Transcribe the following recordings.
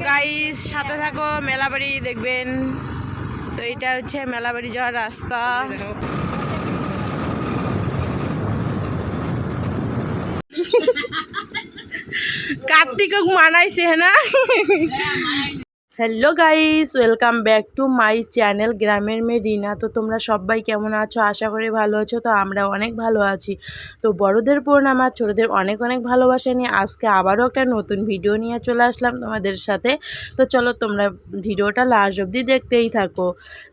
Guys, সাথে থাকো, মেলাবাড়ি দেখবেন। তো এটা হচ্ছে মেলাবাড়ি যাওয়ার রাস্তা। কার্তিকক মানাইছে না? Hello guys, welcome back to my channel গ্রামের মেয়ে রিনা। তো তোমরা সবাই কেমন আছো? আশা করি ভালো আছো। তো আমরা অনেক ভালো আছি। তো বড়দের প্রণাম আর ছোটদের অনেক অনেক ভালোবাসা নিয়ে আজকে আবারও একটা নতুন ভিডিও নিয়ে চলে আসলাম তোমাদের সাথে। তো চলো তোমরা ভিডিওটা লাস্ট অবধি দেখতেই থাকো।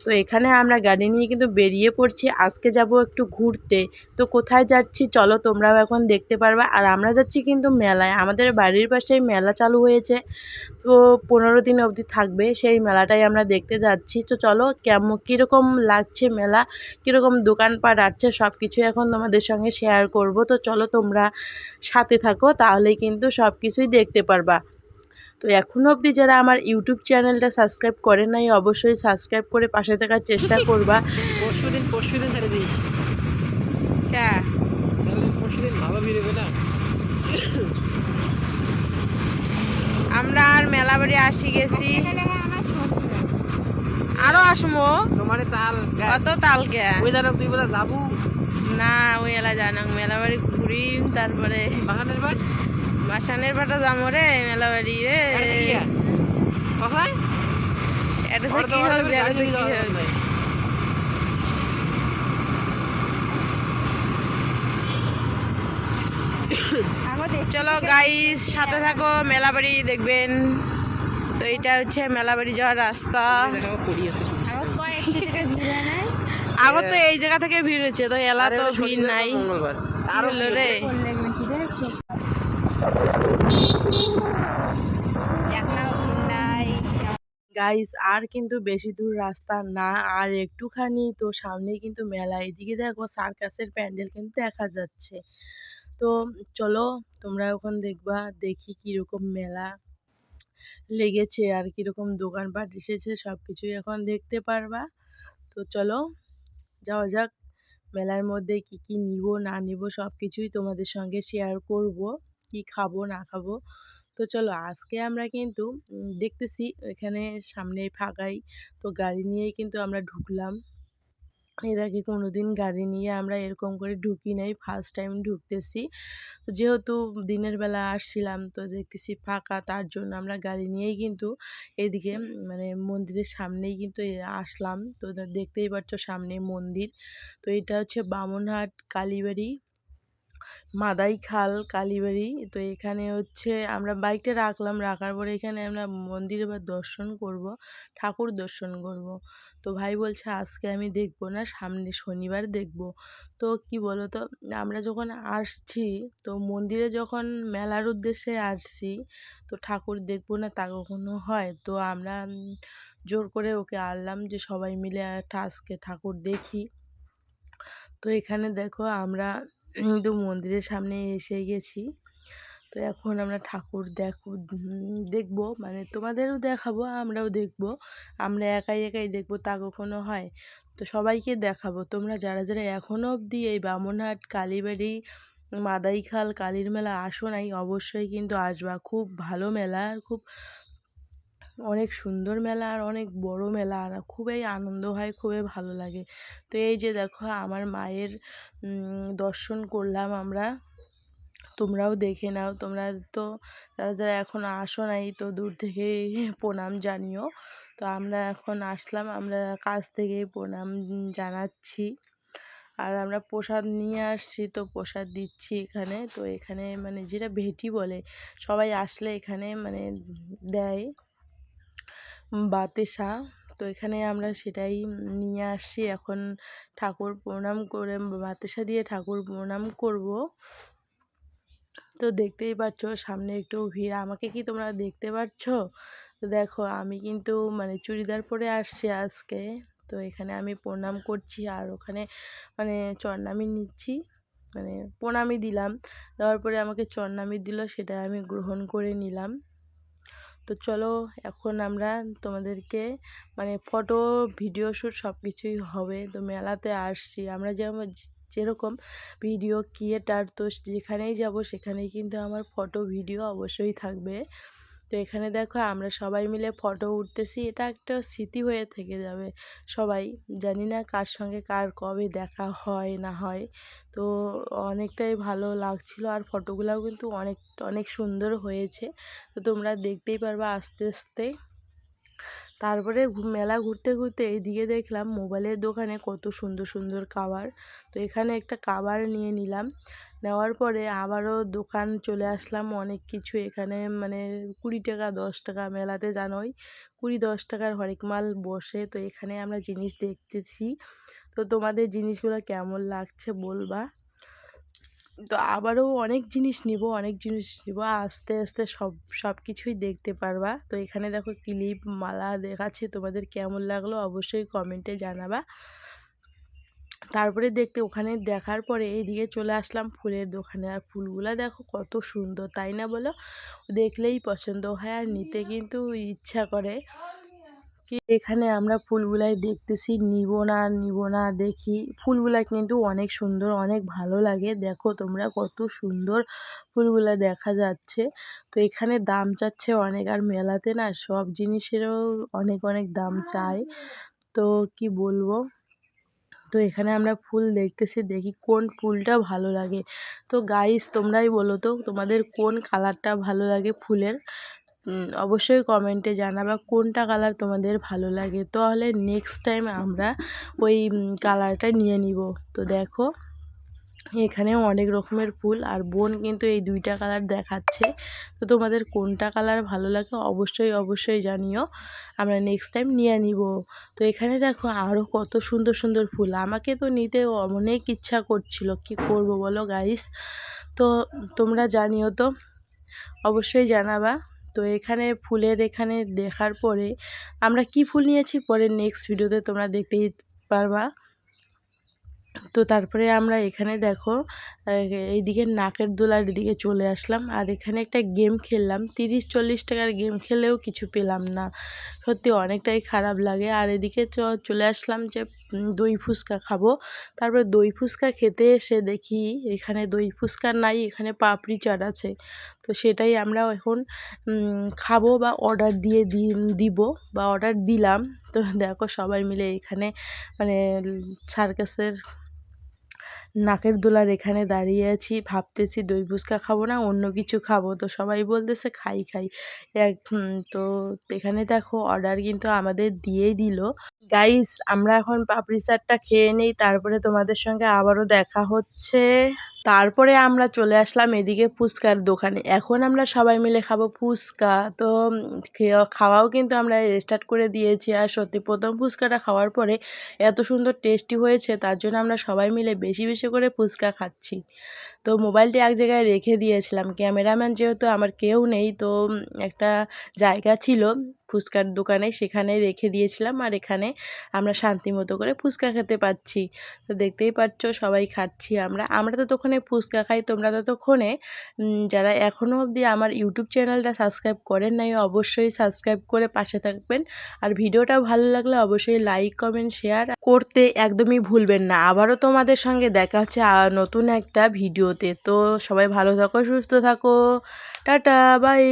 তো এখানে আমরা গাড়ি নিয়ে কিন্তু বেরিয়ে পড়ছি। আজকে যাব একটু ঘুরতে। তো কোথায় যাচ্ছি চলো তোমরাও এখন দেখতে পারবা। আর আমরা যাচ্ছি কিন্তু মেলায়। আমাদের বাড়ির পাশেই মেলা চালু হয়েছে। তো 15 দিন অবধি থাকবে সেই মেলাটাই আমরা দেখতে যাচ্ছি। তো চলো কীরকম লাগছে মেলা, কীরকম দোকানপাট আসছে সব কিছু এখন তোমাদের সঙ্গে শেয়ার করব। তো চলো তোমরা সাথে থাকো, তাহলেই কিন্তু সব কিছুই দেখতে পারবা। তো এখনও অবধি যারা আমার ইউটিউব চ্যানেলটা সাবস্ক্রাইব করেন নাই, অবশ্যই সাবস্ক্রাইব করে পাশে থাকার চেষ্টা করবা। পরশুদিন ছেড়ে দিস। হ্যাঁ, পরশুদিন ভালো বেরোবে না। আমরা আর মেলাবাড়ি আসি গেছি, আরো আসমো। তোমার তাল কত তালকে ওই জানো তুই বোধহয় যাবো না, ওই এলা জানাং মেলাবাড়ি ঘুরি, তারপরে বাগানের বাট মাসানের পাটা যাবো রে মেলাবাড়ি রে। কোথায় এটা তো কি হোক, এটা তো কি হোক। চলো গাইস, সাথে থাকো, মেলাবাড়ি দেখবেন। তো এটা হচ্ছে মেলাবাড়ি যাওয়ার রাস্তা। আবার তো এই জায়গা থেকে ভিড় হচ্ছে, তো এলা তো ভিড় নাই। আর হলো রে, গাইস আর কিন্তু বেশি দূর রাস্তা না, আর একটুখানি তো সামনেই কিন্তু মেলা। এদিকে দেখো সার্কাসের প্যান্ডেল কিন্তু দেখা যাচ্ছে। তো চলো তোমরা ওখানে দেখবা, দেখি কীরকম মেলা লেগেছে আর কীরকম দোকানপাট এসেছে সব কিছুই এখন দেখতে পারবা। তো চলো যাওয়া যাক। মেলার মধ্যে কি কি নিব না নিব সব কিছুই তোমাদের সঙ্গে শেয়ার করব, কি খাবো না খাবো। তো চলো আজকে আমরা কিন্তু দেখতেছি এখানে সামনে ফাঁকাই, তো গাড়ি নিয়েই কিন্তু আমরা ঢুকলাম। এর আগে কোনো দিন গাড়ি নিয়ে আমরা এরকম করে ঢুকি নাই, ফার্স্ট টাইম ঢুকতেছি। যেহেতু দিনের বেলা আসছিলাম তো দেখতেছি ফাঁকা, তার জন্য আমরা গাড়ি নিয়েই কিন্তু এদিকে মানে মন্দিরের সামনেই কিন্তু আসলাম। তো দেখতেই পাচ্ছ সামনে মন্দির। তো এটা হচ্ছে বামনহাট কালীবাড়ি, মাদাইখাল কালীবাড়ি। তো এখানে হচ্ছে আমরা বাইকটা রাখলাম, রাখার পরে এখানে আমরা মন্দিরে বা দর্শন করব, ঠাকুর দর্শন করব। তো ভাই বলছে আজকে আমি দেখবো না, সামনে শনিবার দেখব। তো কি বলো তো, আমরা যখন আসছি তো মন্দিরে যখন মেলার উদ্দেশ্যে আসছি, তো ঠাকুর দেখবো না তা কখনো হয়? তো আমরা জোর করে ওকে আনলাম যে সবাই মিলে একটা আজকে ঠাকুর দেখি। তো এখানে দেখো আমরা কিন্তু মন্দিরের সামনে এসে গেছি। তো এখন আমরা ঠাকুর দেখবো, মানে তোমাদেরও দেখাবো, আমরাও দেখবো। আমরা একাই একাই দেখবো তা কখনো হয়? তো সবাইকে দেখাবো। তোমরা যারা যারা এখনও অবধি এই বামনহাট কালীবাড়ি মাদাইখাল কালীর মেলা আসো নাই, অবশ্যই কিন্তু আসবা। খুব ভালো মেলা, আর খুব অনেক সুন্দর মেলা, আর অনেক বড় মেলা, আর খুবই আনন্দ হয়, খুবই ভালো লাগে। তো এই যে দেখো আমার মায়ের দর্শন করলাম আমরা, তোমরাও দেখে নাও। তোমরা তো যারা যারা এখন আসো নাই তো দূর থেকে প্রণাম জানিও। তো আমরা এখন আসলাম, আমরা কাছ থেকেই প্রণাম জানাচ্ছি। আর আমরা প্রসাদ নিয়ে আসছি, তো প্রসাদ দিচ্ছি এখানে। তো এখানে মানে যেটা ভেটি বলে, সবাই আসলে এখানে মানে দেয় বাতেসা। তো এখানে আমরা সেটাই নিয়ে আসছি। এখন ঠাকুর প্রণাম করে বাতেসা দিয়ে ঠাকুর প্রণাম করব। তো দেখতেই পাচ্ছ সামনে একটু ভিড়, আমাকে কি তোমরা দেখতে পাচ্ছ? তো দেখো আমি কিন্তু মানে চুড়িদার পরে আসছি আজকে। তো এখানে আমি প্রণাম করছি, আর ওখানে মানে চরনামি নিচ্ছি, মানে প্রণামই দিলাম। দেওয়ার পরে আমাকে চরনামি দিল, সেটা আমি গ্রহণ করে নিলাম। তো চলো এখন আমরা তোমাদেরকে মানে ফটো ভিডিও শ্যুট সব কিছুই হবে। তো মেলাতে আসছি আমরা, যেরকম ভিডিও ক্রিয়েটার, তো যেখানেই যাব সেখানেই কিন্তু আমার ফটো ভিডিও অবশ্যই থাকবে। তো তো এখানে দেখো আমরা সবাই মিলে ফটো উঠতেছি, এটা একটা স্মৃতি হয়ে থেকে যাবে সবাই। জানি না কার সঙ্গে কার কবে দেখা হয় না হয়। তো অনেকটাই ভালো লাগছিল, আর ফটোগুলোও কিন্তু অনেক অনেক সুন্দর হয়েছে। তো তোমরা দেখতেই পারবা আস্তে আস্তে। তারপরে মেলা ঘুরতে ঘুরতে এইদিকে দেখলাম মোবাইলের দোকানে কত সুন্দর সুন্দর কাভার। তো এখানে একটা কাভার নিয়ে নিলাম, নেওয়ার পরে আবারও দোকান চলে আসলাম। অনেক কিছু এখানে মানে 20 টাকা 10 টাকা, মেলাতে জানোই 20-10 টাকার হরেক মাল বসে। তো এখানে আমরা জিনিস দেখতেছি। তো তোমাদের জিনিসগুলো কেমন লাগছে বলবা। তো আবারও অনেক জিনিস নিব, অনেক জিনিস নিব, আস্তে আস্তে সব কিছুই দেখতে পারবা। তো এখানে দেখো ক্লিপ মালা দেখাচ্ছি, তোমাদের কেমন লাগলো অবশ্যই কমেন্টে জানাবা। তারপরে দেখতে ওখানে দেখার পরে এইদিকে চলে আসলাম ফুলের দোকানে। আর ফুলগুলা দেখো কত সুন্দর, তাই না বলো? দেখলেই পছন্দ হয় আর নিতে কিন্তু ইচ্ছা করে। এখানে আমরা ফুলগুলাই দেখতেছি, নিব না দেখি। ফুলগুলা কিন্তু অনেক সুন্দর, অনেক ভালো লাগে। দেখো তোমরা কত সুন্দর ফুলগুলা দেখা যাচ্ছে। তো এখানে দাম চাচ্ছে অনেক, আর মেলাতে না সব জিনিসেরও অনেক অনেক দাম চায়। তো কি বলবো। তো এখানে আমরা ফুল দেখতেছি, দেখি কোন ফুলটা ভালো লাগে। তো গাইস তোমরাই বলো তো তোমাদের কোন কালারটা ভালো লাগে ফুলের। অবশ্যই কমেন্টে জানাবা কোনটা কালার তোমাদের ভালো লাগে, তাহলে নেক্সট টাইম আমরা ওই কালারটা নিয়ে নিব। তো দেখো এখানেও অনেক রকমের ফুল, আর বোন কিন্তু এই 2টা কালার দেখাচ্ছে। তো তোমাদের কোনটা কালার ভালো লাগে অবশ্যই জানিও, আমরা নেক্সট টাইম নিয়ে নিব। তো এখানে দেখো আরও কত সুন্দর সুন্দর ফুল, আমাকে তো নিতে অনেক ইচ্ছা করছিল, কি করব বলো গাইস। তো তোমরা জানিও তো, অবশ্যই জানাবা। তো এখানে ফুলের এখানে দেখার পরে আমরা কি ফুল নিয়েছি পরে নেক্সট ভিডিওতে তোমরা দেখতেই পারবা। তো তারপরে আমরা এখানে দেখো এইদিকে নাকের দোলার দিকে চলে আসলাম, আর এখানে একটা গেম খেললাম। 30-40 টাকার গেম খেলেও কিছু পেলাম না, সত্যি অনেকটাই খারাপ লাগে। আর এদিকে চলে আসলাম যে দই ফুচকা খাবো। তারপরে দই ফুচকা খেতে এসে দেখি এখানে দই ফুচকা নাই, এখানে পাপড়ি চাট আছে। তো সেটাই আমরা এখন খাবো বা অর্ডার দিব বা অর্ডার দিলাম। তো দেখো সবাই মিলে এখানে মানে সার্কাসের নাকের দোলার এখানে দাঁড়িয়ে আছি, ভাবতেছি দই ফুচকা খাবো না অন্য কিছু খাবো। তো সবাই বলতেছে খাই তো এখানে দেখো অর্ডার কিন্তু আমাদের দিয়েই দিল। গাইস আমরা এখন পাপড়ি চাটটা খেয়ে নেই, তারপরে তোমাদের সঙ্গে আবারও দেখা হচ্ছে। তারপরে আমরা চলে আসলাম এদিকে ফুচকার দোকানে, এখন আমরা সবাই মিলে খাবো ফুচকা। তো খাওয়াও কিন্তু আমরা স্টার্ট করে দিয়েছি। আর সত্যি প্রথম ফুচকাটা খাওয়ার পরে এত সুন্দর টেস্টি হয়েছে, তার জন্য আমরা সবাই মিলে বেশি বেশি করে ফুচকা খাচ্ছি। তো মোবাইলটি এক জায়গায় রেখে দিয়েছিলাম, ক্যামেরাম্যান যেহেতু আমার কেউ নেই, তো একটা জায়গা ছিল ফুচকার দোকানে, সেখানে রেখে দিয়েছিলাম। আর এখানে আমরা শান্তি মতো করে ফুচকা খেতে পাচ্ছি। তো দেখতেই পাচ্ছ সবাই খাচ্ছি আমরা ততক্ষণে ফুচকা খাই। তোমরা ততক্ষণে যারা এখনও অবধি আমার ইউটিউব চ্যানেলটা সাবস্ক্রাইব করেন নাই অবশ্যই সাবস্ক্রাইব করে পাশে থাকবেন। আর ভিডিওটা ভালো লাগলে অবশ্যই লাইক কমেন্ট শেয়ার করতে একদমই ভুলবেন না। আবারও তোমাদের সঙ্গে দেখা হচ্ছে নতুন একটা ভিডিওতে। তো সবাই ভালো থাকো, সুস্থ থাকো, টাটা বাই।